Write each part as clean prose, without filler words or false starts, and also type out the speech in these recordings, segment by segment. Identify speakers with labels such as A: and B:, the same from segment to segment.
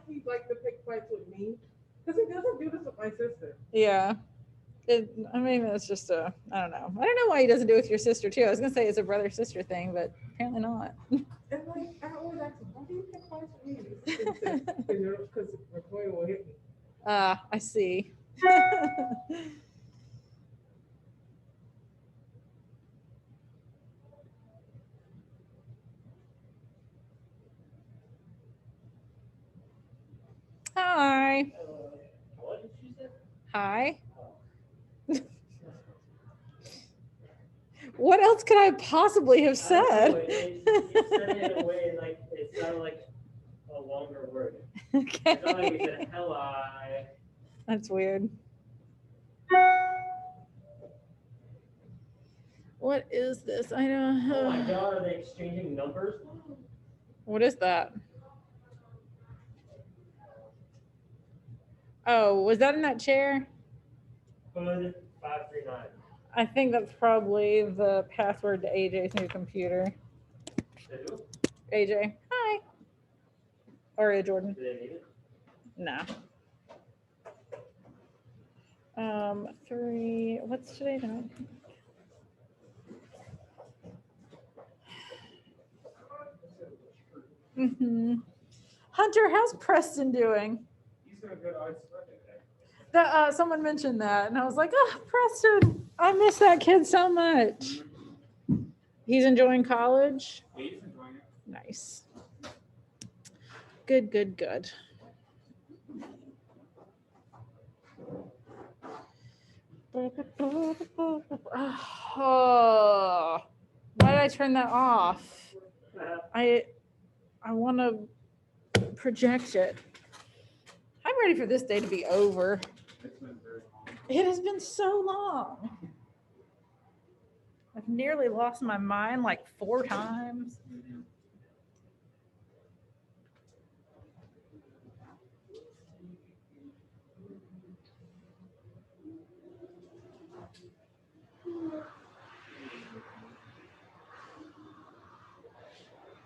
A: he like to pick fights with me because he doesn't do this with my sister.
B: Yeah. I mean, it's just I don't know. I don't know why he doesn't do it with your sister too. I was gonna say it's a brother sister thing, but apparently not.
A: And like I always ask him, why do you pick fights with me? And he said, because Latoya will hit me.
B: Ah, I see. Hi.
C: What did she say?
B: Hi. What else could I possibly have
C: I don't know,
B: said?
C: you said it in a way like it sounded like a longer word. It's not like you
B: Okay.
C: said hello.
B: That's weird. What is this? I don't.
C: Oh my god, are they exchanging numbers?
B: What is that? Oh, was that in that chair?
C: Hood 539.
B: I think that's probably the password to AJ's new computer.
C: They do?
B: AJ, hi. Or Jordan.
C: Do they need it?
B: No. 3. What's today? Night? Hunter, how's Preston doing?
A: He's gonna go to Ice Bucket today.
B: That someone mentioned that, and I was like, oh, Preston, I miss that kid so much. He's enjoying college.
A: He's enjoying it.
B: Nice. Good, good, good. Oh, why did I turn that off? I want to project it. I'm ready for this day to be over.
A: It's been very long.
B: It has been so long. I've nearly lost my mind like 4 times.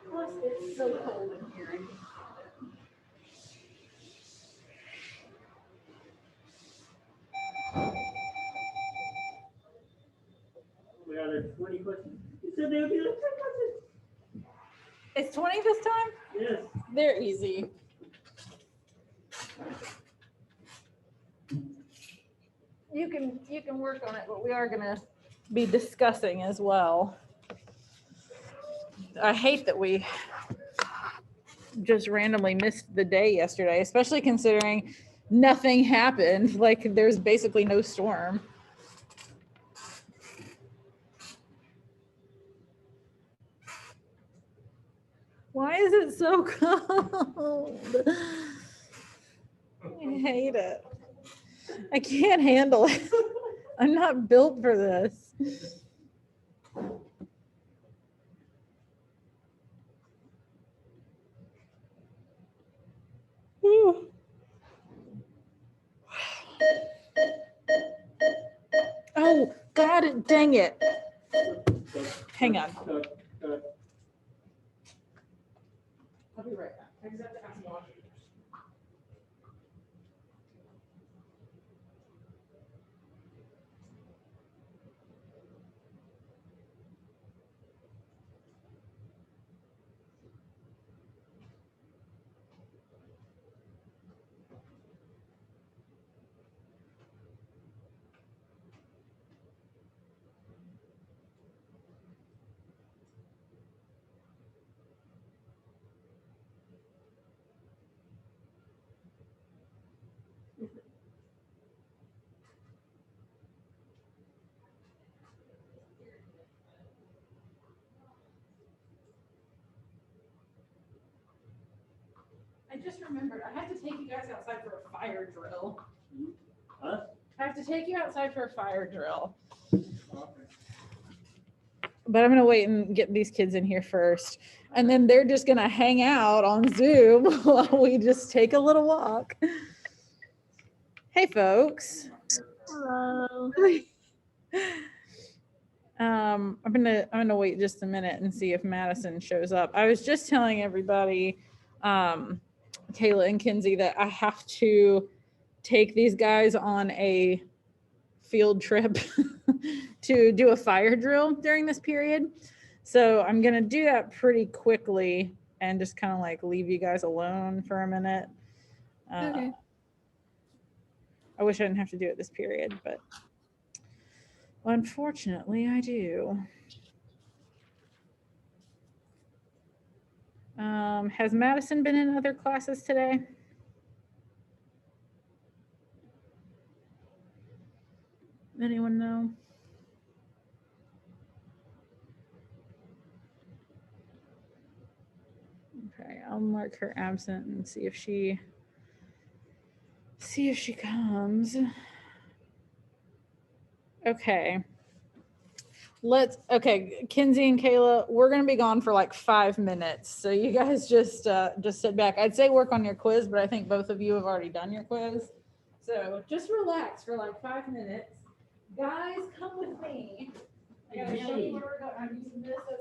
B: Plus, it's so cold in here.
C: We got 20 questions. You said they would be like 10 questions.
B: It's 20 this time?
C: Yes.
B: They're easy. You can work on it, but we are gonna be discussing as well. I hate that we just randomly missed the day yesterday, especially considering nothing happened. Like there's basically no storm. Why is it so cold? I hate it. I can't handle it. I'm not built for this. Whew. Oh, God, dang it. Hang on. I'll be right back. I just have to ask Washington. I just remembered I have to take you guys outside for a fire drill.
C: Huh?
B: I have to take you outside for a fire drill.
A: Okay.
B: But I'm gonna wait and get these kids in here first. And then they're just gonna hang out on Zoom while we just take a little walk. Hey folks.
D: Hello.
B: I'm gonna wait just a minute and see if Madison shows up. I was just telling everybody Kayla and Kinsey that I have to take these guys on a field trip to do a fire drill during this period. So I'm going to do that pretty quickly and just kind of like leave you guys alone for a minute.
D: Okay.
B: I wish I didn't have to do it this period, but unfortunately I do. Has Madison been in other classes today? Anyone know? Okay, I'll mark her absent and see if she comes. Okay. Okay, Kinsey and Kayla, we're gonna be gone for like 5 minutes. So you guys just sit back. I'd say work on your quiz, but I think both of you have already done your quiz. So just relax for like 5 minutes. Guys, come with me. I gotta show you where we're going. I'm using this as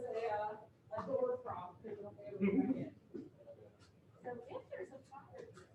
B: a door prop because we won't be able to get in. So if there's a fire drill,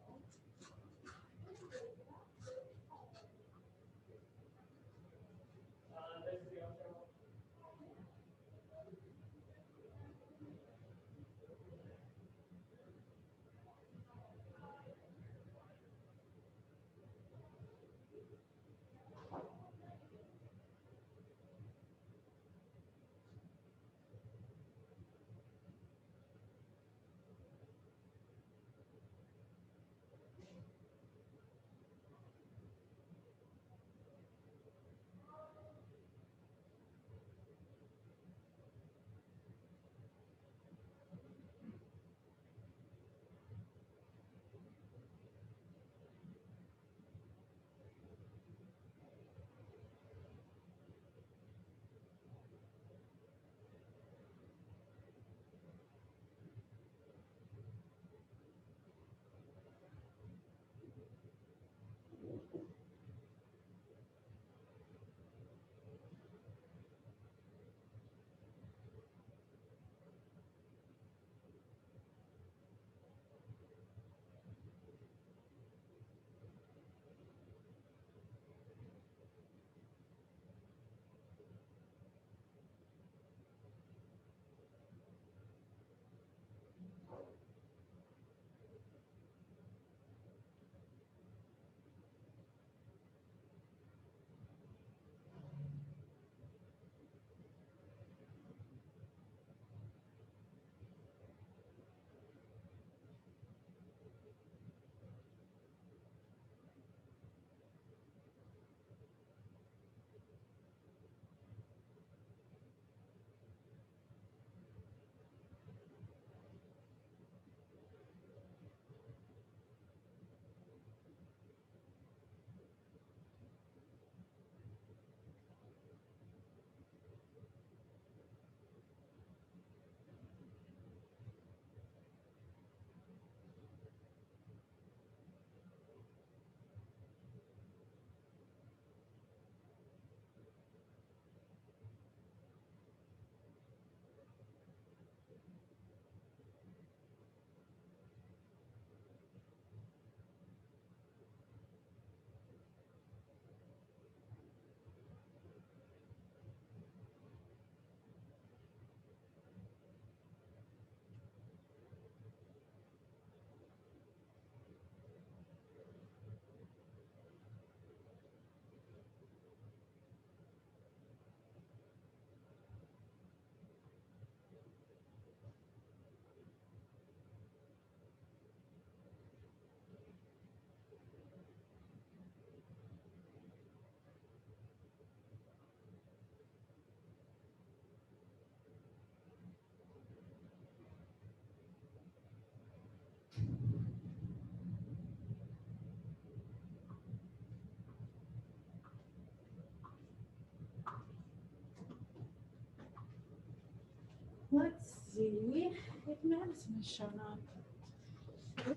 B: let's see if Madison has shown up.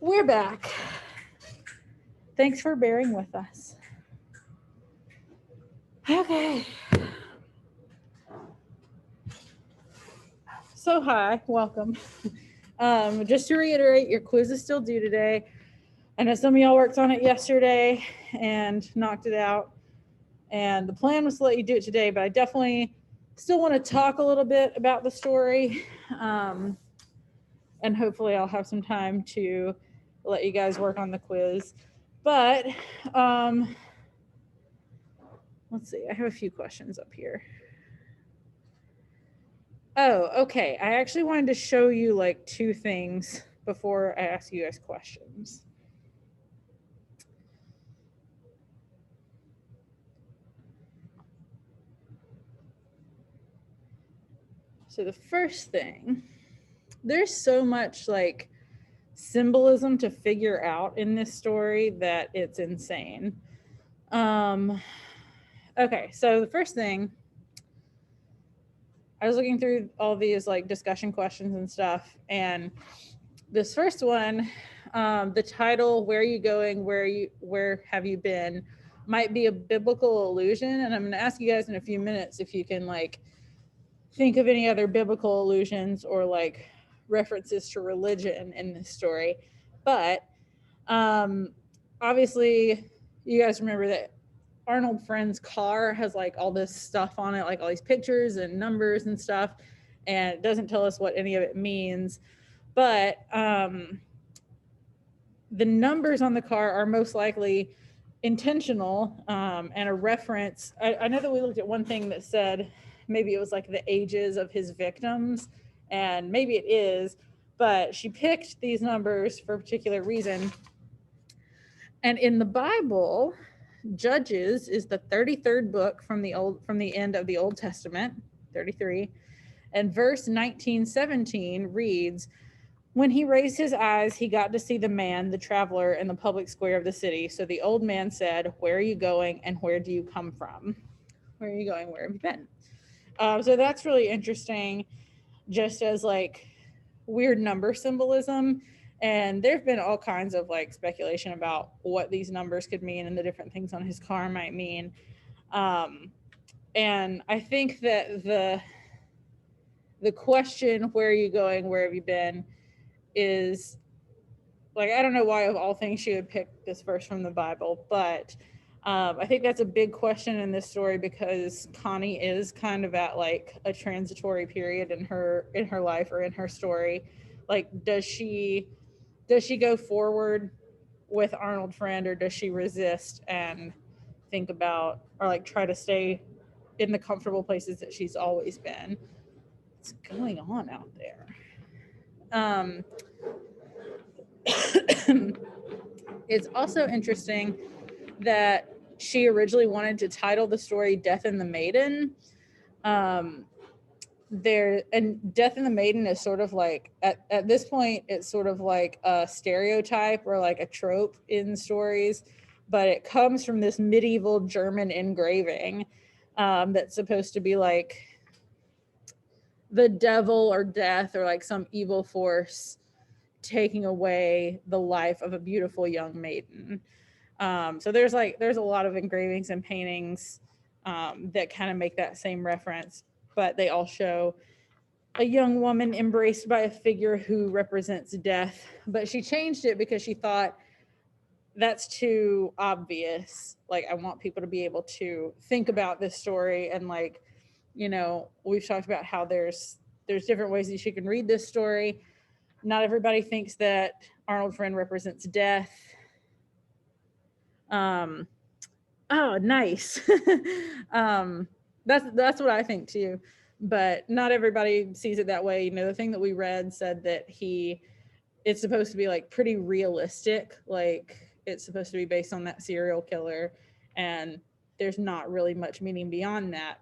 B: We're back. Thanks for bearing with us. Okay. So hi, welcome. Just to reiterate, your quiz is still due today. I know some of y'all worked on it yesterday and knocked it out. And the plan was to let you do it today, but I definitely still want to talk a little bit about the story. And hopefully I'll have some time to let you guys work on the quiz. But let's see, I have a few questions up here. Oh, okay. I actually wanted to show you like two things before I ask you guys questions. So the first thing, there's so much like symbolism to figure out in this story that it's insane. Okay, so the first thing, I was looking through all these like discussion questions and stuff, and this first one, the title, "Where are you going? Where have you been?" might be a biblical allusion, and I'm going to ask you guys in a few minutes if you can like think of any other biblical allusions or like references to religion in this story. But obviously, you guys remember that Arnold Friend's car has like all this stuff on it, like all these pictures and numbers and stuff, and it doesn't tell us what any of it means. But the numbers on the car are most likely intentional and a reference. I know that we looked at one thing that said maybe it was like the ages of his victims, and maybe it is, but she picked these numbers for a particular reason. And in the Bible, Judges is the 33rd book from the end of the Old Testament, 33, and verse 19:17 reads, "When he raised his eyes, he got to see the man, the traveler, in the public square of the city. So the old man said, 'Where are you going, and where do you come from?'" Where are you going? Where have you been? So that's really interesting, just as like weird number symbolism. And there've been all kinds of like speculation about what these numbers could mean and the different things on his car might mean. And I think that the question, "Where are you going? Where have you been?" is like, I don't know why of all things she would pick this verse from the Bible, but I think that's a big question in this story because Connie is kind of at like a transitory period in her life or in her story. Like, does she go forward with Arnold Friend, or does she resist and think about, or like try to stay in the comfortable places that she's always been? What's going on out there? It's also interesting that she originally wanted to title the story "Death and the Maiden." And "Death and the Maiden" is sort of like at this point it's sort of like a stereotype or like a trope in stories, but it comes from this medieval German engraving that's supposed to be like the devil or death or like some evil force taking away the life of a beautiful young maiden. So there's a lot of engravings and paintings that kind of make that same reference, but they all show a young woman embraced by a figure who represents death. But she changed it because she thought that's too obvious. Like, I want people to be able to think about this story, and like, we've talked about how there's different ways that you can read this story. Not everybody thinks that Arnold Friend represents death. Oh, nice. That's what I think too, but not everybody sees it that way. The thing that we read said that it's supposed to be like pretty realistic, like it's supposed to be based on that serial killer, and there's not really much meaning beyond that.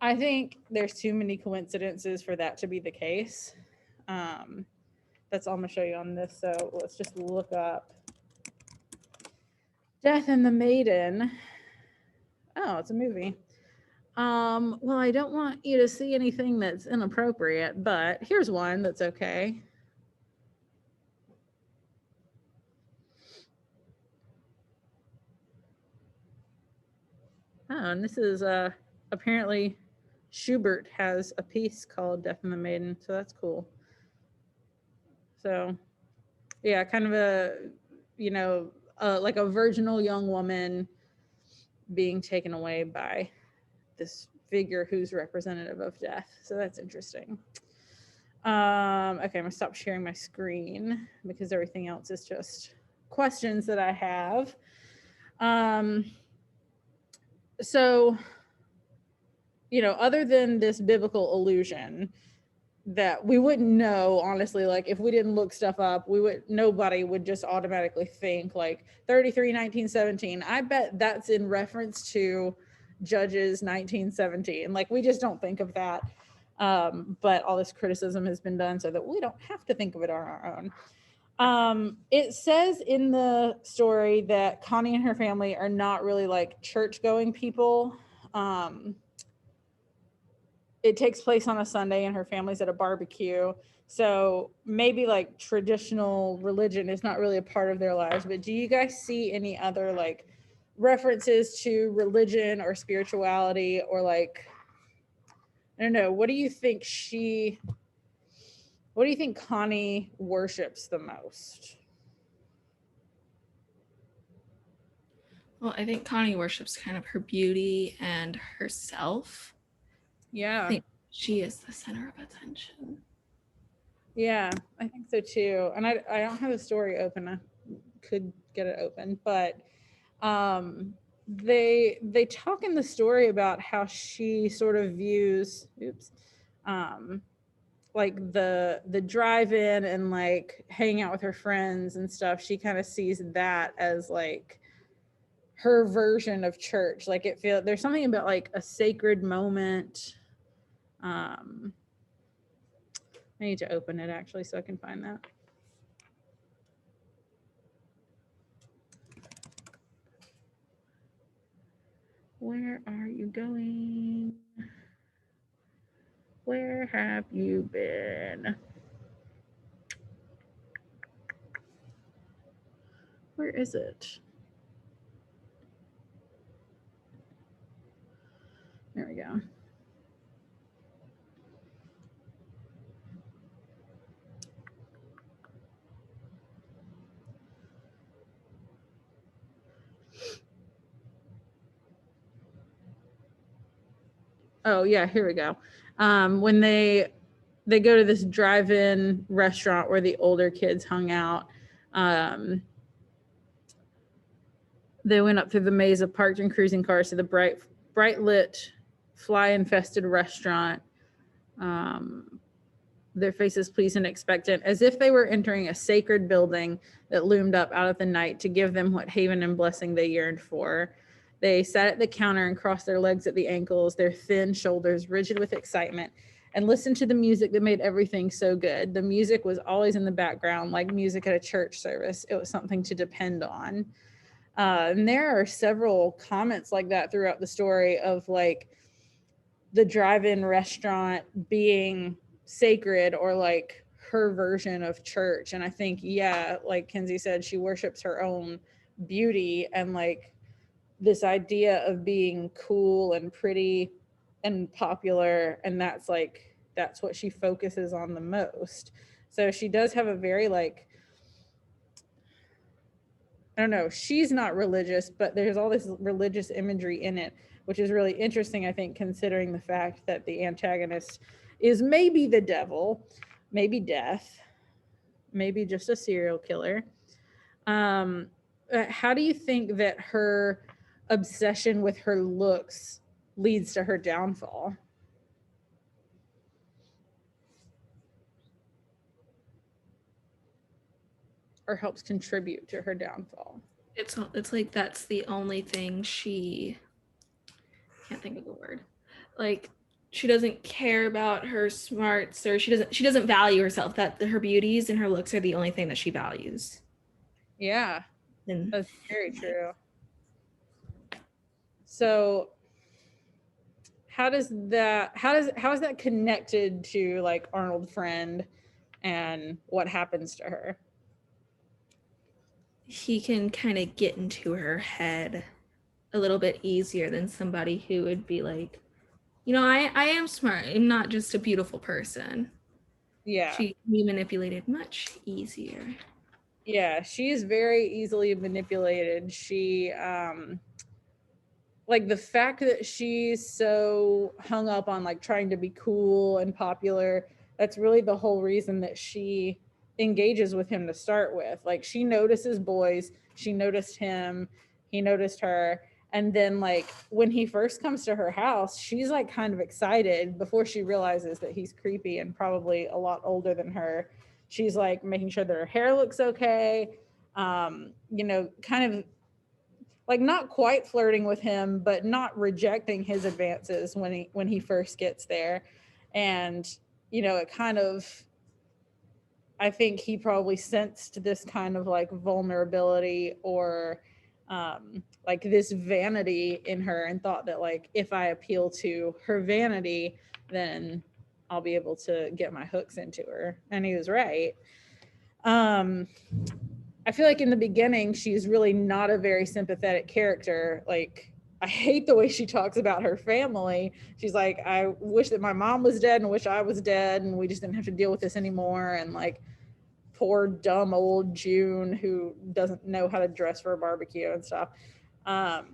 B: I think there's too many coincidences for that to be the case. That's all I'm gonna show you on this. So let's just look up Death and the Maiden. Oh, it's a movie. Well, I don't want you to see anything that's inappropriate, but here's one that's okay. Oh, and this is apparently Schubert has a piece called Death and the Maiden, so that's cool. So yeah, kind of a, you know, like a virginal young woman being taken away by this figure who's representative of death. So that's interesting. Okay, I'm gonna stop sharing my screen because everything else is just questions that I have. So, you know, other than this biblical allusion that we wouldn't know, honestly, like if we didn't look stuff up, nobody would just automatically think like 33:19:17. I bet that's in reference to Judges 19:17. Like we just don't think of that. But all this criticism has been done so that we don't have to think of it on our own. It says in the story that Connie and her family are not really like church going people. It takes place on a Sunday and her family's at a barbecue. So maybe like traditional religion is not really a part of their lives. But do you guys see any other like references to religion or spirituality or like, I don't know, what do you think Connie worships the most?
D: Well, I think Connie worships kind of her beauty and herself.
B: Yeah.
D: I think she is the center of attention.
B: Yeah, I think so too. And I don't have the story open. I could get it open, but they talk in the story about how she sort of views like the drive-in and like hanging out with her friends and stuff. She kind of sees that as like her version of church. Like there's something about like a sacred moment. I need to open it actually so I can find that. Where are you going? Where have you been? Where is it? There we go. Oh yeah, here we go. When they go to this drive-in restaurant where the older kids hung out, they went up through the maze of parked and cruising cars to the bright lit, fly infested restaurant. Their faces pleased and expectant, as if they were entering a sacred building that loomed up out of the night to give them what haven and blessing they yearned for. They sat at the counter and crossed their legs at the ankles, their thin shoulders rigid with excitement, and listened to the music that made everything so good. The music was always in the background, like music at a church service. It was something to depend on. And there are several comments like that throughout the story of like the drive-in restaurant being sacred or like her version of church. And I think, yeah, like Kenzie said, she worships her own beauty and like this idea of being cool and pretty and popular. And that's what she focuses on the most. So she does have a very like, I don't know, she's not religious, but there's all this religious imagery in it, which is really interesting, I think, considering the fact that the antagonist is maybe the devil, maybe death, maybe just a serial killer. How do you think that her obsession with her looks leads to her downfall? Or helps contribute to her downfall?
D: It's like that's the only thing she can't think of the word. Like she doesn't care about her smarts, or she doesn't value herself. That her beauties and her looks are the only thing that she values.
B: Yeah,
D: And
B: that's very true. So how is that connected to like Arnold Friend and what happens to her?
D: he can kind of get into her head a little bit easier than somebody who would be like, you know, I am smart. I'm not just a beautiful person.
B: Yeah.
D: She can be manipulated much easier.
B: Yeah, she's very easily manipulated. Like the fact that she's so hung up on like trying to be cool and popular, that's really the whole reason that she engages with him to start with. Like she notices boys, she noticed him, he noticed her. And then like when he first comes to her house, she's like kind of excited before she realizes that he's creepy and probably a lot older than her. She's like making sure that her hair looks okay. Kind of like not quite flirting with him, but not rejecting his advances when he first gets there. And it kind of, I think he probably sensed this kind of like vulnerability or like this vanity in her and thought that like if I appeal to her vanity, then I'll be able to get my hooks into her. And he was right. I feel like in the beginning, she's really not a very sympathetic character. Like, I hate the way she talks about her family. She's like, I wish that my mom was dead and wish I was dead and we just didn't have to deal with this anymore. And like, poor dumb old June who doesn't know how to dress for a barbecue and stuff. But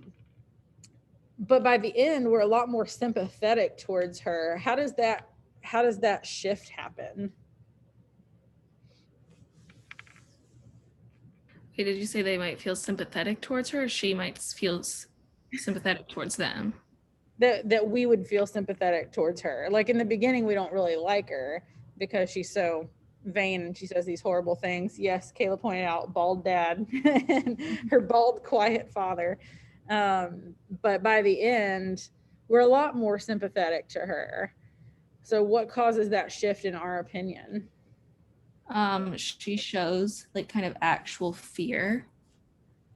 B: by the end, we're a lot more sympathetic towards her. How does that shift happen?
D: Okay, did you say they might feel sympathetic towards her, or she might feel sympathetic towards them?
B: That we would feel sympathetic towards her. Like in the beginning, we don't really like her because she's so vain and she says these horrible things. Yes, Kayla pointed out bald dad and her bald, quiet father. But by the end, we're a lot more sympathetic to her. So what causes that shift in our opinion?
D: She shows like kind of actual fear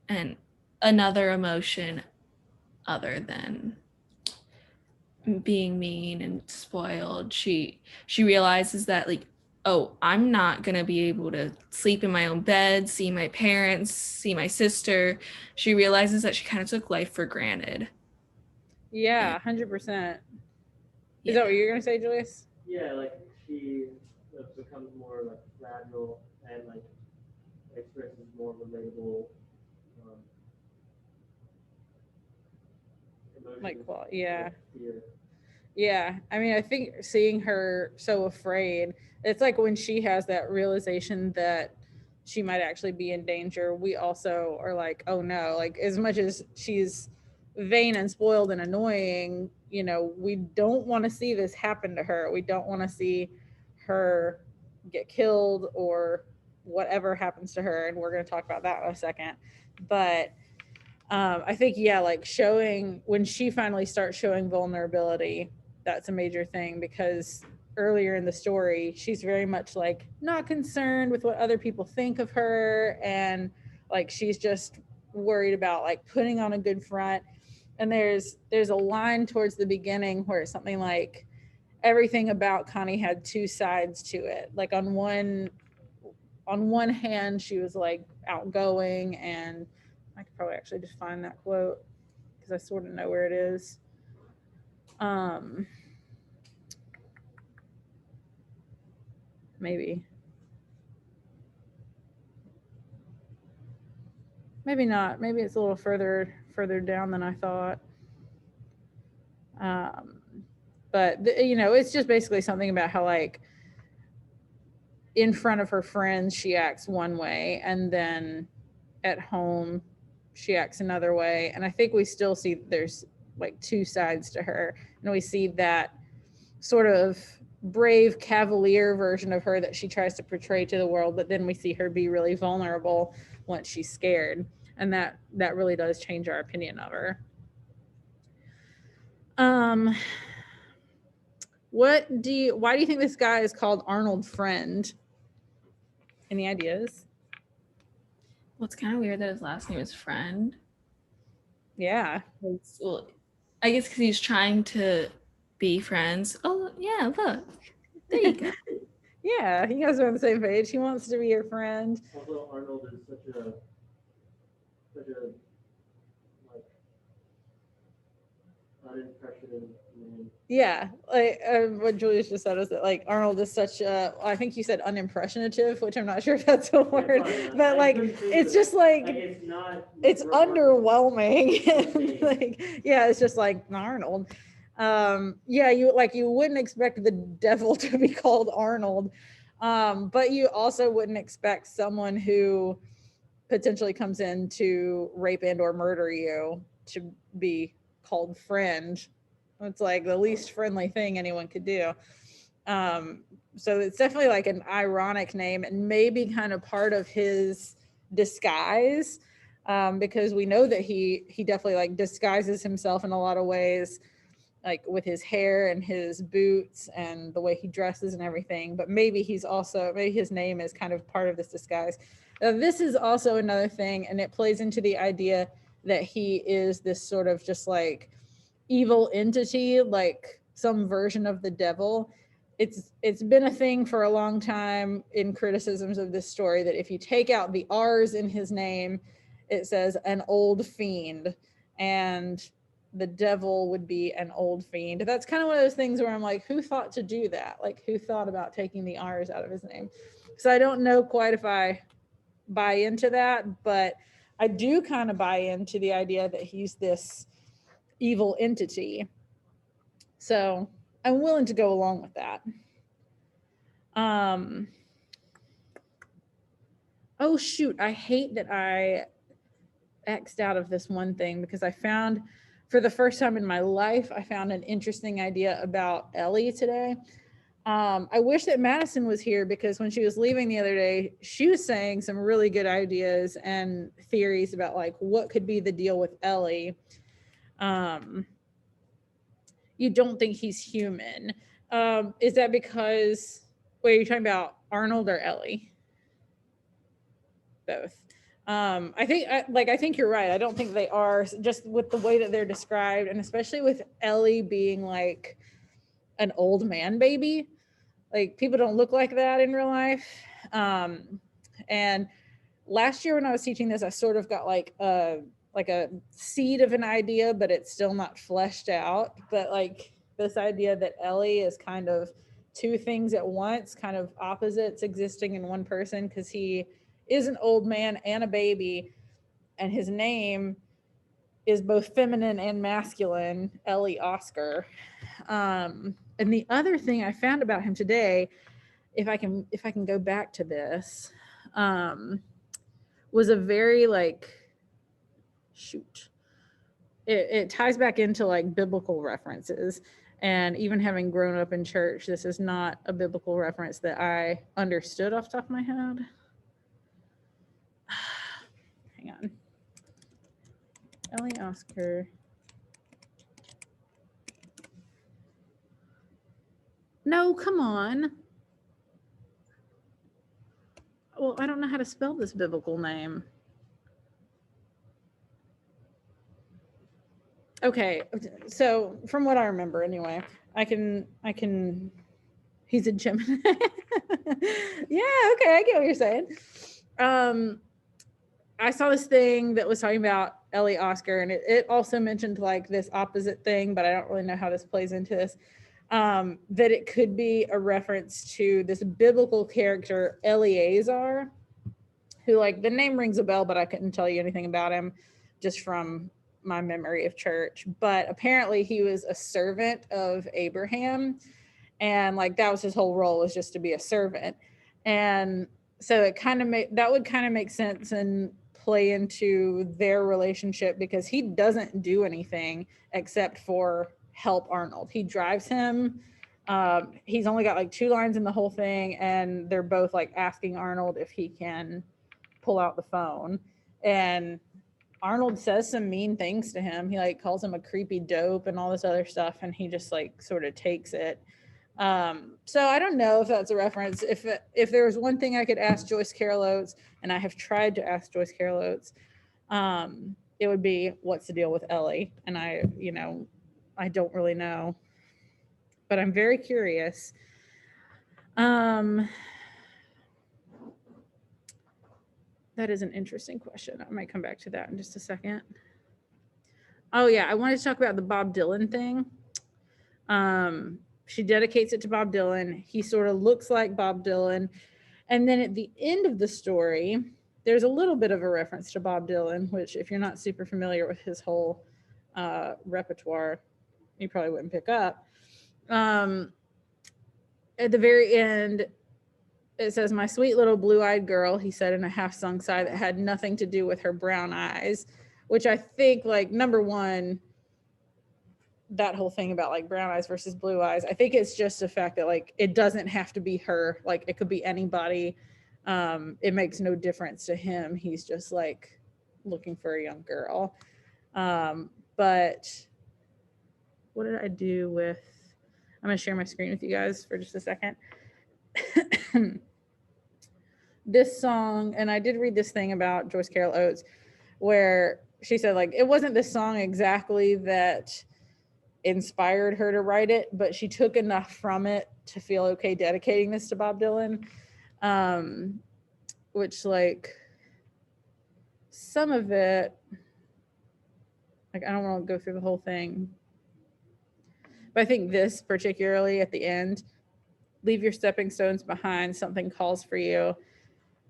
D: and another emotion other than being mean and spoiled. She realizes that like, oh, I'm not gonna be able to sleep in my own bed, see my parents, see my sister. She realizes that she kind of took life for granted.
B: Yeah, 100%. Is
D: Yeah.
B: that what you're gonna say, Julius?
C: Yeah, like she becomes more like fragile and like expresses more relatable emotions.
B: Like, well, yeah.
C: Like fear.
B: Yeah, I mean, I think seeing her so afraid, it's like when she has that realization that she might actually be in danger, we also are like, oh no, like as much as she's vain and spoiled and annoying, we don't want to see this happen to her. We don't want to see her get killed or whatever happens to her. And we're going to talk about that in a second. But I think, yeah, like showing when she finally starts showing vulnerability, that's a major thing because earlier in the story, she's very much like not concerned with what other people think of her. And like, she's just worried about like putting on a good front. And there's a line towards the beginning where it's something like everything about Connie had two sides to it. Like on one hand, she was like outgoing, and I could probably actually just find that quote because I sort of know where it is. Maybe not. Maybe it's a little further down than I thought. But it's just basically something about how like in front of her friends she acts one way, and then at home she acts another way. And I think we still see there's like two sides to her, and we see that sort of brave cavalier version of her that she tries to portray to the world, but then we see her be really vulnerable once she's scared, and that really does change our opinion of her. Why do you think this guy is called Arnold Friend? Any ideas?
D: Well, it's kind of weird that his last name is Friend.
B: Yeah.
D: Well, I guess because he's trying to be friends. Oh, yeah, look. There you go.
B: Yeah, you guys are on the same page. He wants to be your friend.
C: Also, Arnold is such a like unimpressive name.
B: Yeah, like what Julius just said is that like Arnold is such a, I think you said unimpressionative, which I'm not sure if that's a word, but like it's just like
C: it's not.
B: it's
C: remarkable.
B: underwhelming.
C: Insane.
B: Like, yeah, it's just like Arnold. Yeah, you wouldn't expect the devil to be called Arnold, but you also wouldn't expect someone who potentially comes in to rape and or murder you to be called friend. It's like the least friendly thing anyone could do. So it's definitely like an ironic name and maybe kind of part of his disguise, because we know that he definitely like disguises himself in a lot of ways, like with his hair and his boots and the way he dresses and everything. But maybe maybe his name is kind of part of this disguise. This is also another thing, and it plays into the idea that he is this sort of just like evil entity, like some version of the devil. It's been a thing for a long time in criticisms of this story that if you take out the R's in his name, it says an old fiend, and the devil would be an old fiend. That's kind of one of those things where I'm like, who thought to do that? Like, who thought about taking the R's out of his name? So I don't know quite if I buy into that, but I do kind of buy into the idea that he's this evil entity. So I'm willing to go along with that. Oh shoot, I hate that I X'd out of this one thing because I found, for the first time in my life, I found an interesting idea about Ellie today. I wish that Madison was here because when she was leaving the other day, she was saying some really good ideas and theories about like what could be the deal with Ellie. You don't think he's human. Is that because, wait, are you talking about Arnold or Ellie? Both. I think you're right. I don't think they are, just with the way that they're described, and especially with Ellie being like an old man baby. Like people don't look like that in real life. And last year when I was teaching this, I sort of got like a seed of an idea, but it's still not fleshed out. But like this idea that Ellie is kind of two things at once, kind of opposites existing in one person, because he is an old man and a baby, and his name is both feminine and masculine, Ellie Oscar. And the other thing I found about him today, if I can go back to this, was a very like, shoot, it ties back into like biblical references. And even having grown up in church, this is not a biblical reference that I understood off the top of my head. Hang on. Ellie Oscar. No, come on. Well, I don't know how to spell this biblical name. Okay, so from what I remember anyway, I can he's a Gemini. Yeah, okay, I get what you're saying. I saw this thing that was talking about Ellie Oscar, and it also mentioned like this opposite thing, but I don't really know how this plays into this. That it could be a reference to this biblical character Eleazar, who like the name rings a bell, but I couldn't tell you anything about him just from my memory of church. But apparently he was a servant of Abraham, and like that was his whole role, was just to be a servant. And so it kind of would kind of make sense and play into their relationship, because he doesn't do anything except for help Arnold. He drives him. He's only got like 2 lines in the whole thing, and they're both like asking Arnold if he can pull out the phone. And Arnold says some mean things to him. He like calls him a creepy dope and all this other stuff, and he just like sort of takes it. So I don't know if that's a reference. If there was one thing I could ask Joyce Carol Oates, and I have tried to ask Joyce Carol Oates, it would be, what's the deal with Ellie? And I don't really know, but I'm very curious. That is an interesting question. I might come back to that in just a second. Oh yeah, I wanted to talk about the Bob Dylan thing. She dedicates it to Bob Dylan. He sort of looks like Bob Dylan. And then at the end of the story, there's a little bit of a reference to Bob Dylan, which if you're not super familiar with his whole repertoire, you probably wouldn't pick up. At the very end, it says, "My sweet little blue-eyed girl," he said in a half-sung sigh that had nothing to do with her brown eyes, which I think, like, number one, that whole thing about like brown eyes versus blue eyes, I think it's just the fact that like it doesn't have to be her, like it could be anybody. It makes no difference to him. He's just like looking for a young girl. But what did I do with, I'm gonna share my screen with you guys for just a second. This song, and I did read this thing about Joyce Carol Oates where she said like it wasn't this song exactly that inspired her to write it, but she took enough from it to feel okay dedicating this to Bob Dylan. Which like some of it, like I don't want to go through the whole thing, but I think this particularly at the end, "Leave your stepping stones behind, something calls for you.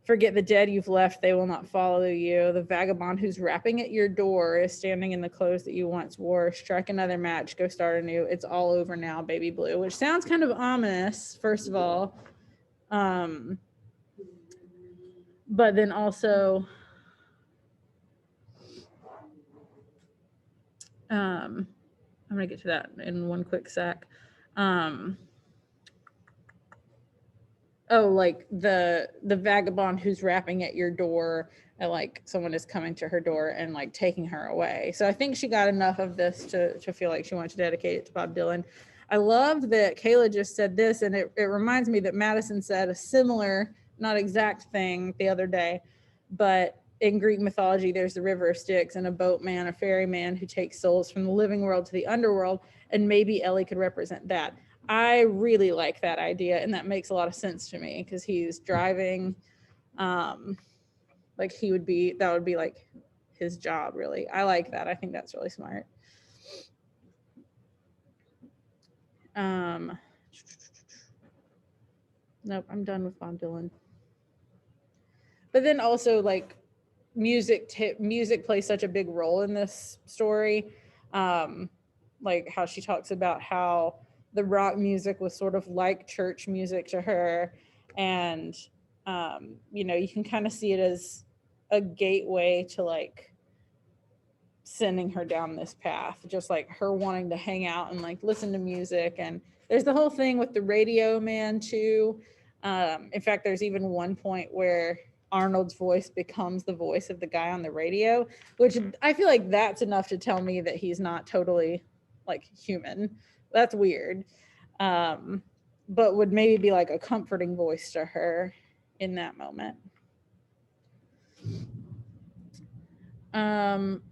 B: Forget the dead you've left, they will not follow you. The vagabond who's rapping at your door is standing in the clothes that you once wore. Strike another match, go start anew. It's all over now, baby blue," which sounds kind of ominous, first of all. But then also, I'm going to get to that in one quick sec. Oh, like the vagabond who's rapping at your door, and like someone is coming to her door and like taking her away. So I think she got enough of this to feel like she wanted to dedicate it to Bob Dylan. I love that Kayla just said this, and it reminds me that Madison said a similar, not exact thing the other day, but in Greek mythology, there's the river of Styx and a boatman, a ferryman who takes souls from the living world to the underworld, and maybe Ellie could represent that. I really like that idea, and that makes a lot of sense to me because he's driving, like he would be, that would be like his job, really. I like that. I think that's really smart. Nope, I'm done with Bob Dylan. But then also like music plays such a big role in this story. Like how she talks about how the rock music was sort of like church music to her. And, you know, you can kind of see it as a gateway to like sending her down this path, just like her wanting to hang out and like listen to music. And there's the whole thing with the radio man too. In fact, there's even one point where Arnold's voice becomes the voice of the guy on the radio, which I feel like that's enough to tell me that he's not totally like human. That's weird. But would maybe be like a comforting voice to her in that moment.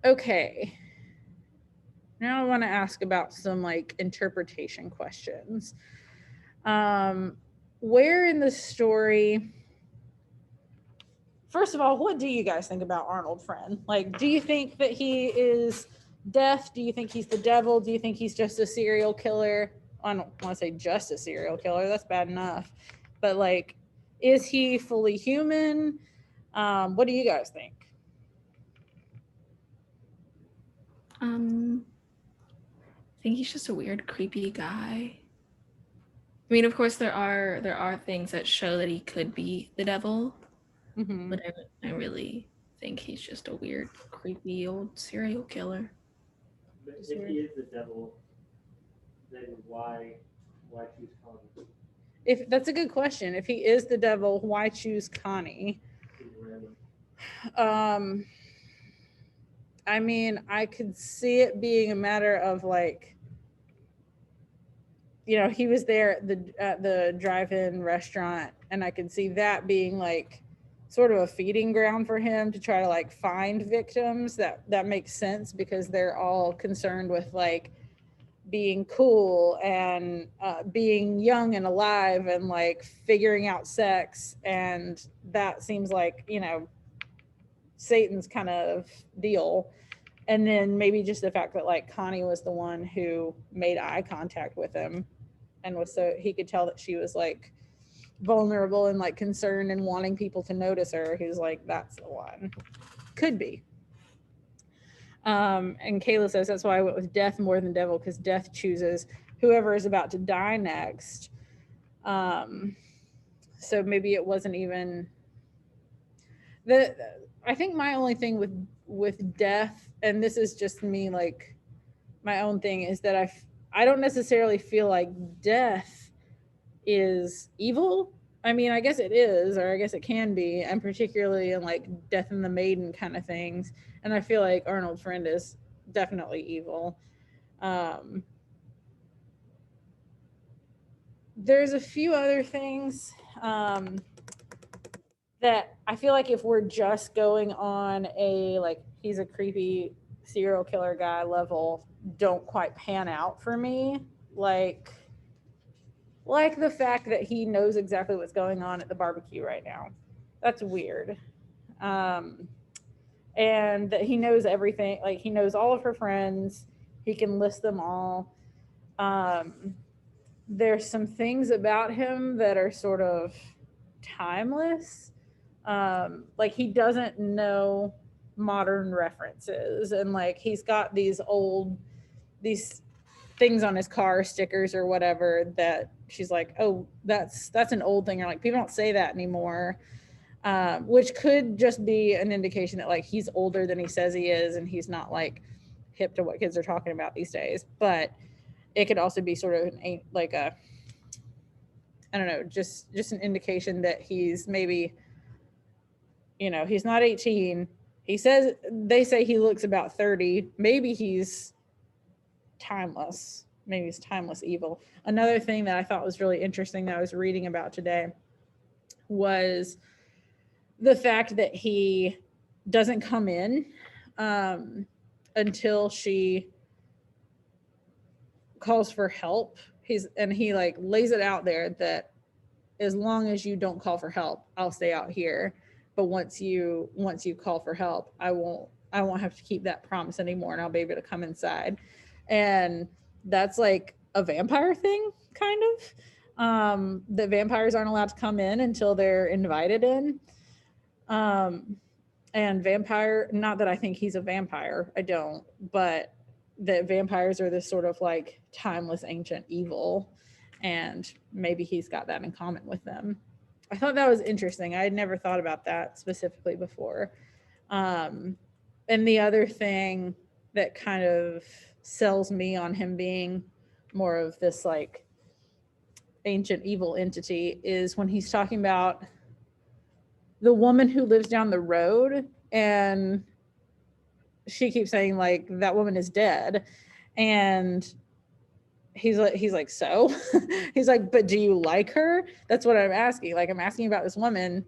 B: Okay. Now I want to ask about some like interpretation questions. Where in the story, first of all, what do you guys think about Arnold Friend? Like, do you think that he is death? Do you think he's the devil? Do you think he's just a serial killer? I don't want to say just a serial killer. That's bad enough. But like, is he fully human? What do you guys think?
D: I think he's just a weird, creepy guy. I mean, of course, there are things that show that he could be the devil,
B: Mm-hmm.
D: but I really think he's just a weird, creepy old serial killer.
C: But if he is the devil, then why choose Connie?
B: If that's a good question. If he is the devil, why choose Connie? I mean, I could see it being a matter of like, you know, he was there at the drive-in restaurant, and I could see that being like sort of a feeding ground for him to try to like find victims. That makes sense because they're all concerned with like being cool and being young and alive and like figuring out sex, and that seems like, you know, Satan's kind of deal. And then maybe just the fact that like Connie was the one who made eye contact with him and was so he could tell that she was like vulnerable and like concerned and wanting people to notice her. He was like, that's the one. Could be. And Kayla says that's why I went with death more than devil, because death chooses whoever is about to die next. So maybe it wasn't even I think my only thing with death, and this is just me, like my own thing, is that I don't necessarily feel like death is evil. I mean, I guess it is, or I guess it can be, and particularly in like Death and the Maiden kind of things. And I feel like Arnold Friend is definitely evil. There's a few other things that I feel like if we're just going on a like he's a creepy serial killer guy level, don't quite pan out for me. Like the fact that he knows exactly what's going on at the barbecue right now. That's weird. And that he knows everything, like he knows all of her friends. He can list them all. There's some things about him that are sort of timeless. Like he doesn't know modern references, and like he's got these things on his car, stickers or whatever, that she's like, oh, that's an old thing, or like people don't say that anymore, which could just be an indication that like he's older than he says he is and he's not like hip to what kids are talking about these days. But it could also be sort of like a, I don't know, just an indication that he's maybe, you know, he's not 18. They say he looks about 30. Maybe he's timeless. Maybe he's timeless evil. Another thing that I thought was really interesting that I was reading about today was the fact that he doesn't come in until she calls for help. He like lays it out there that as long as you don't call for help, I'll stay out here. But once you call for help, I won't have to keep that promise anymore, and I'll be able to come inside. And that's like a vampire thing, kind of. The vampires aren't allowed to come in until they're invited in. And vampire, not that I think he's a vampire, I don't, but that vampires are this sort of like timeless ancient evil, and maybe he's got that in common with them. I thought that was interesting. I had never thought about that specifically before. And the other thing that kind of sells me on him being more of this like ancient evil entity is when he's talking about the woman who lives down the road, and she keeps saying like that woman is dead, and he's like so he's like, but do you like her? That's what I'm asking. Like, I'm asking about this woman,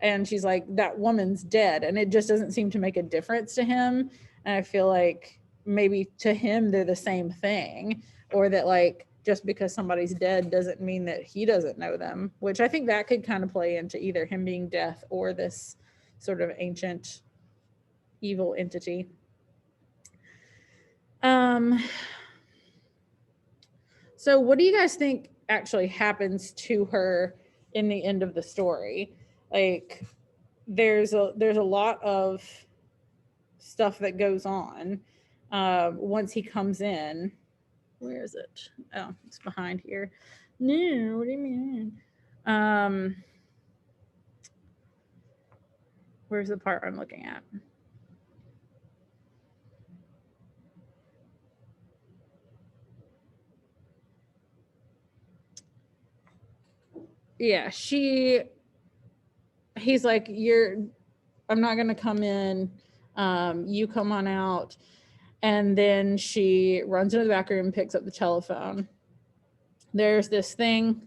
B: and she's like, that woman's dead. And it just doesn't seem to make a difference to him. And I feel like maybe to him they're the same thing, or that like just because somebody's dead doesn't mean that he doesn't know them, which I think that could kind of play into either him being death or this sort of ancient evil entity. So what do you guys think actually happens to her in the end of the story? Like there's a lot of stuff that goes on once he comes in. Where is it? Oh, it's behind here. No, what do you mean? Where's the part I'm looking at? Yeah, he's like, I'm not going to come in. You come on out. And then she runs into the back room and picks up the telephone. There's this thing,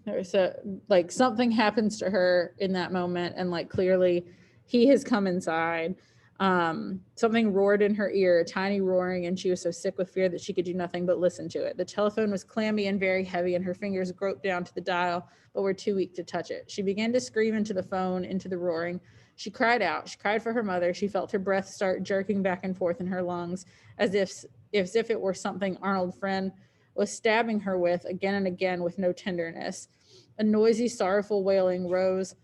B: something happens to her in that moment. And like, clearly he has come inside. Something roared in her ear, a tiny roaring, and she was so sick with fear that she could do nothing but listen to it. The telephone was clammy and very heavy, and her fingers groped down to the dial, but were too weak to touch it. She began to scream into the phone, into the roaring. She cried out. She cried for her mother. She felt her breath start jerking back and forth in her lungs as if it were something Arnold Friend was stabbing her with again and again with no tenderness. A noisy, sorrowful wailing rose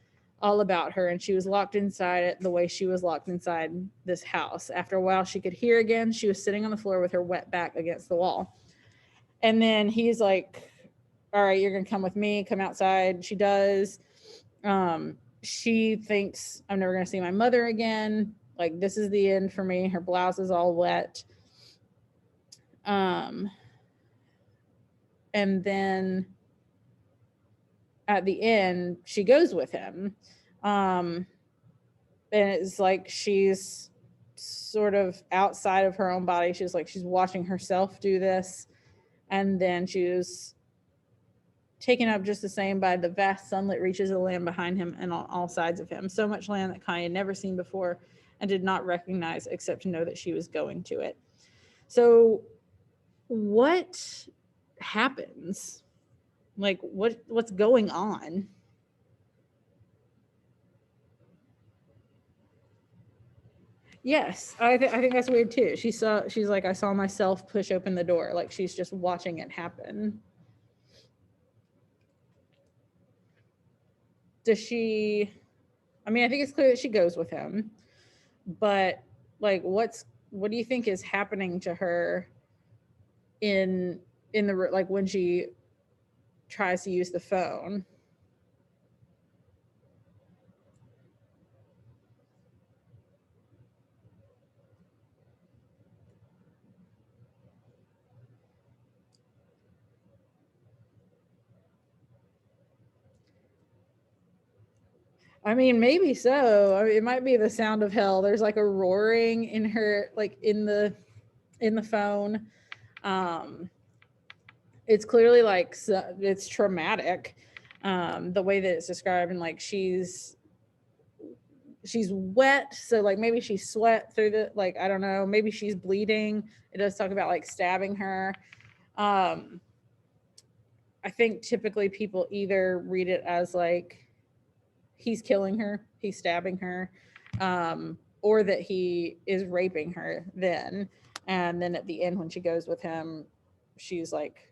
B: all about her, and she was locked inside it the way she was locked inside this house. After a while, she could hear again. She was sitting on the floor with her wet back against the wall. And then he's like, all right, you're going to come with me, come outside. She does. She thinks, I'm never going to see my mother again. Like, this is the end for me. Her blouse is all wet. And then at the end, she goes with him. And it's like she's sort of outside of her own body. She's like, she's watching herself do this. And then she was taken up just the same by the vast sunlit reaches of land behind him and on all sides of him. So much land that Connie had never seen before and did not recognize except to know that she was going to it. So what happens? Like, what's going on? Yes, I think that's weird too. She's like, I saw myself push open the door. Like, she's just watching it happen. Does she, I mean, I think it's clear that she goes with him, but like, what do you think is happening to her in the, like, when she tries to use the phone? I mean, maybe so. I mean, it might be the sound of hell. There's like a roaring in her, like in the phone. It's clearly like it's traumatic. The way that it's described, and like she's wet, so like maybe she sweat through the, like, I don't know, maybe she's bleeding. It does talk about like stabbing her. I think typically people either read it as like he's killing her, he's stabbing her, or that he is raping her then. And then at the end, when she goes with him, she's like,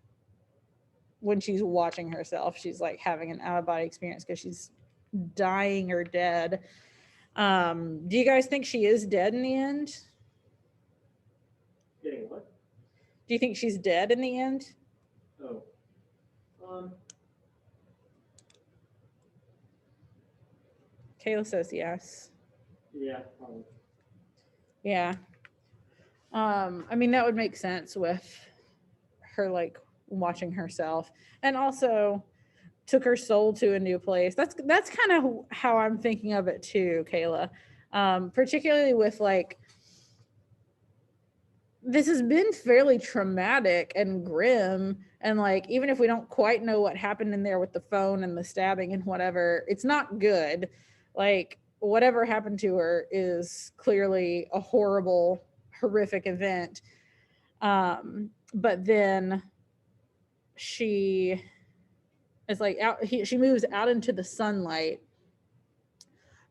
B: when she's watching herself, she's like having an out-of-body experience because she's dying or dead. Do you guys think she is dead in the end?
C: Getting what?
B: Do you think she's dead in the end?
C: Oh.
B: Kayla says yes.
C: Yeah, probably.
B: Yeah. I mean, that would make sense with her like watching herself, and also took her soul to a new place. That's kind of how I'm thinking of it too, Kayla. Particularly with like, this has been fairly traumatic and grim, and like, even if we don't quite know what happened in there with the phone and the stabbing and whatever, it's not good. Like, whatever happened to her is clearly a horrible, horrific event. But then she is like she moves out into the sunlight,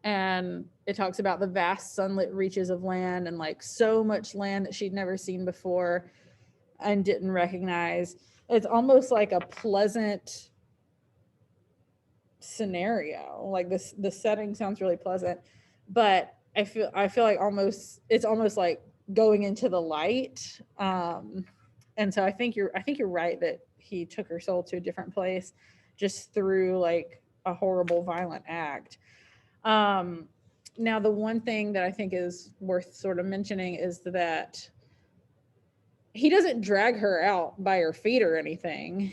B: and it talks about the vast sunlit reaches of land, and like so much land that she'd never seen before and didn't recognize. It's almost like a pleasant scenario. Like, the setting sounds really pleasant, but I feel like it's almost like going into the light. And so I think you're right that he took her soul to a different place just through like a horrible, violent act. Now, the one thing that I think is worth sort of mentioning is that he doesn't drag her out by her feet or anything.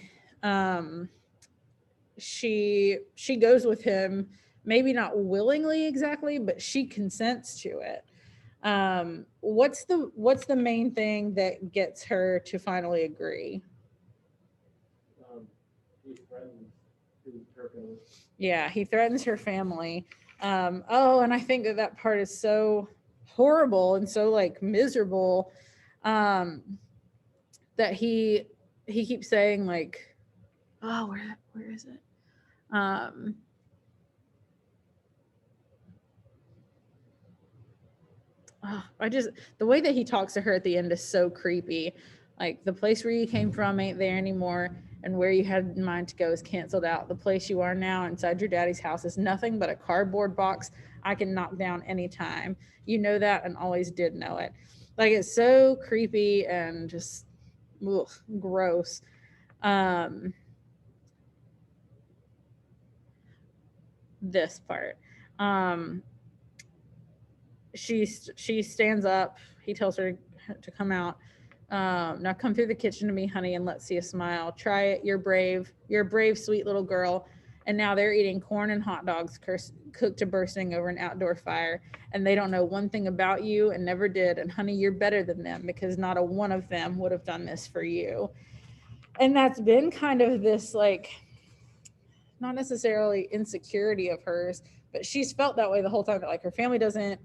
B: She goes with him, maybe not willingly exactly, but she consents to it. What's the main thing that gets her to finally agree?
C: He threatens her family.
B: Yeah, he threatens her family. Oh, and I think that part is so horrible and so like miserable, that he keeps saying like, oh, where is it? the way that he talks to her at the end is so creepy. Like, the place where you came from ain't there anymore, and where you had in mind to go is canceled out. The place you are now inside your daddy's house is nothing but a cardboard box I can knock down anytime. You know that and always did know it. Like, it's so creepy and just ugh, gross. This part. She stands up. He tells her to come out. Now come through the kitchen to me, honey, and let's see a smile. Try it. You're brave. You're a brave, sweet little girl. And now they're eating corn and hot dogs cooked to bursting over an outdoor fire. And they don't know one thing about you and never did. And honey, you're better than them because not a one of them would have done this for you. And that's been kind of this, like, not necessarily insecurity of hers, but she's felt that way the whole time, that like her family doesn't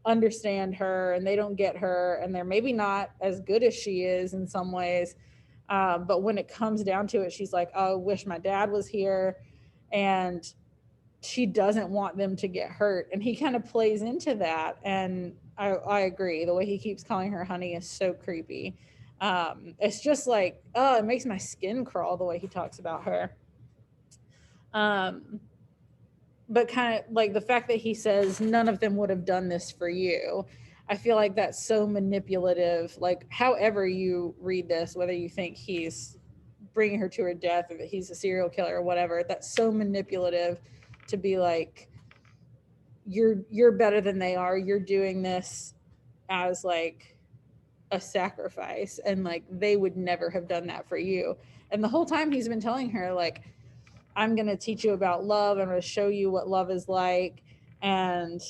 B: understand her and they don't get her, and they're maybe not as good as she is in some ways. But when it comes down to it, she's like, oh, I wish my dad was here. And she doesn't want them to get hurt. And he kind of plays into that. And I agree. The way he keeps calling her honey is so creepy. It's just like, oh, it makes my skin crawl the way he talks about her. But kind of like the fact that he says none of them would have done this for you. I feel like that's so manipulative. Like, however you read this, whether you think he's bringing her to her death or that he's a serial killer or whatever, that's so manipulative to be like, you're better than they are. You're doing this as like a sacrifice, and like they would never have done that for you. And the whole time he's been telling her, like, I'm going to teach you about love. I'm going to show you what love is like. And,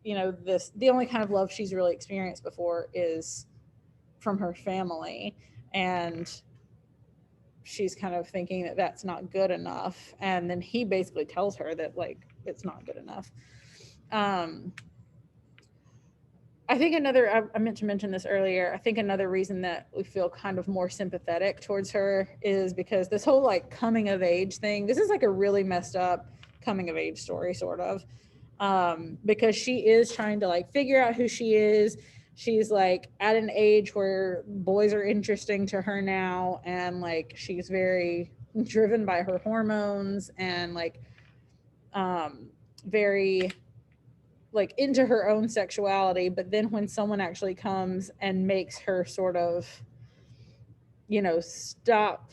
B: you know, the only kind of love she's really experienced before is from her family. And she's kind of thinking that that's not good enough. And then he basically tells her that, like, it's not good enough. I think I meant to mention this earlier. I think another reason that we feel kind of more sympathetic towards her is because this whole like coming of age thing, this is like a really messed up coming of age story, sort of, because she is trying to like figure out who she is. She's like at an age where boys are interesting to her now. And like, she's very driven by her hormones and like, very like into her own sexuality. But then when someone actually comes and makes her sort of, you know, stop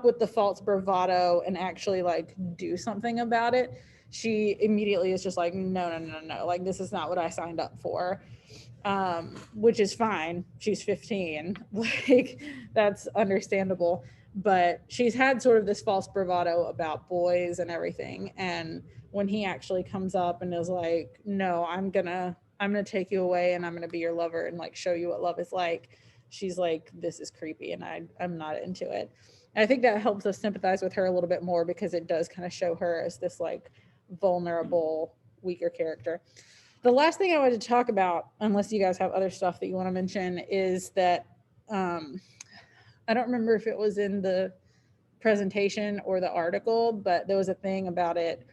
B: with the false bravado and actually like do something about it, she immediately is just like, no, like, this is not what I signed up for. Which is fine. She's 15. Like, that's understandable. But she's had sort of this false bravado about boys and everything. And when he actually comes up and is like, no, I'm gonna take you away and I'm gonna be your lover and like show you what love is like, she's like, this is creepy and I'm not into it. And I think that helps us sympathize with her a little bit more, because it does kind of show her as this like vulnerable, weaker character. The last thing I wanted to talk about, unless you guys have other stuff that you want to mention, is that I don't remember if it was in the presentation or the article, but there was a thing about it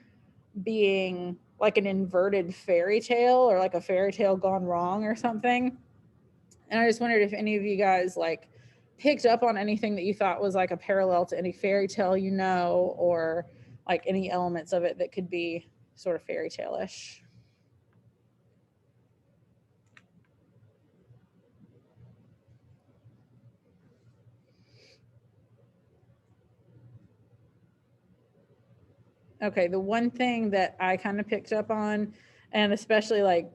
B: being like an inverted fairy tale, or like a fairy tale gone wrong or something. And I just wondered if any of you guys like picked up on anything that you thought was like a parallel to any fairy tale, you know, or like any elements of it that could be sort of fairy tale-ish. Okay, the one thing that I kind of picked up on, and especially like,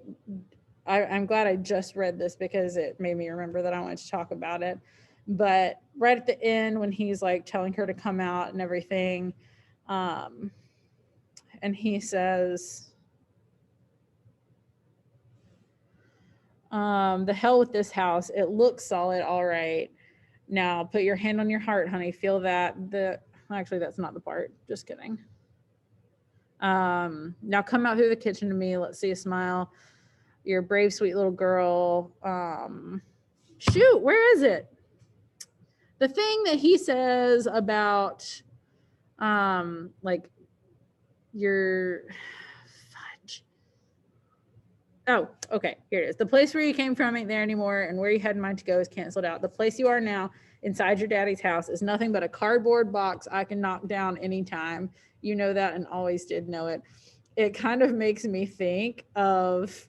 B: I'm glad I just read this because it made me remember that I wanted to talk about it. But right at the end, when he's like telling her to come out and everything, and he says, the hell with this house. It looks solid, all right. Now put your hand on your heart, honey. Feel that. Actually, that's not the part. Just kidding. Now come out through the kitchen to me. Let's see a smile. You're a brave, sweet little girl. Shoot, where is it? The thing that he says about, like, your fudge. Oh, okay. Here it is. The place where you came from ain't there anymore, and where you had in mind to go is canceled out. The place you are now, inside your daddy's house, is nothing but a cardboard box I can knock down anytime. You know that and always did know it. It kind of makes me think of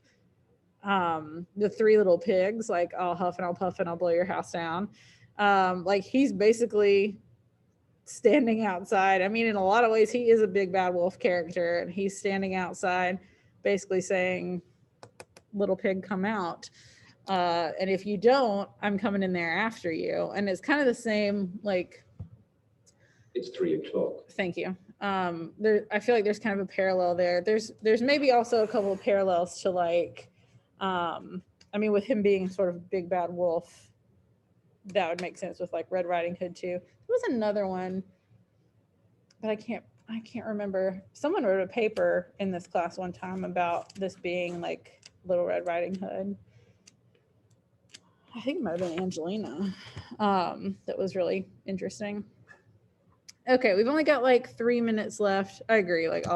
B: the Three Little Pigs, like I'll huff and I'll puff and I'll blow your house down. Like he's basically standing outside. I mean, in a lot of ways, he is a big bad wolf character, and he's standing outside basically saying, little pig, come out. And if you don't, I'm coming in there after you. And it's kind of the same, like,
E: It's 3 o'clock.
B: thank you. There, I feel like there's kind of a parallel there. There's maybe also a couple of parallels to like, I mean, with him being sort of big bad wolf, that would make sense with like Red Riding Hood too. There was another one, but I can't remember. Someone wrote a paper in this class one time about this being like Little Red Riding Hood. I think it might have been Angelina. That was really interesting. Okay, we've only got like 3 minutes left. I agree. Like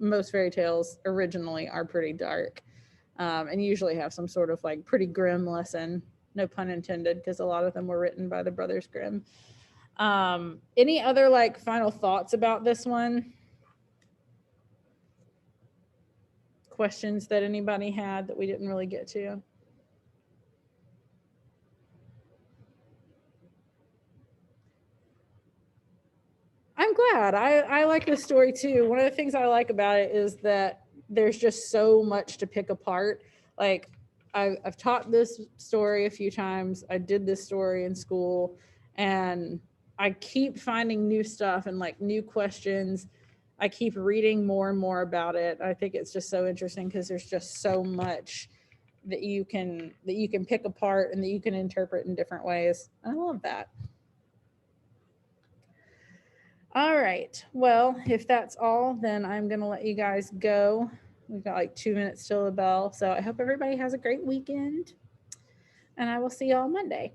B: most fairy tales originally are pretty dark, and usually have some sort of like pretty grim lesson. No pun intended, because a lot of them were written by the Brothers Grimm. Any other like final thoughts about this one? Questions that anybody had that we didn't really get to? I'm glad. I like this story too. One of the things I like about it is that there's just so much to pick apart. Like I've taught this story a few times. I did this story in school, and I keep finding new stuff and like new questions. I keep reading more and more about it. I think it's just so interesting because there's just so much that you can pick apart and that you can interpret in different ways. I love that. All right. Well, if that's all, then I'm going to let you guys go. We've got like 2 minutes till the bell. So I hope everybody has a great weekend, and I will see y'all Monday.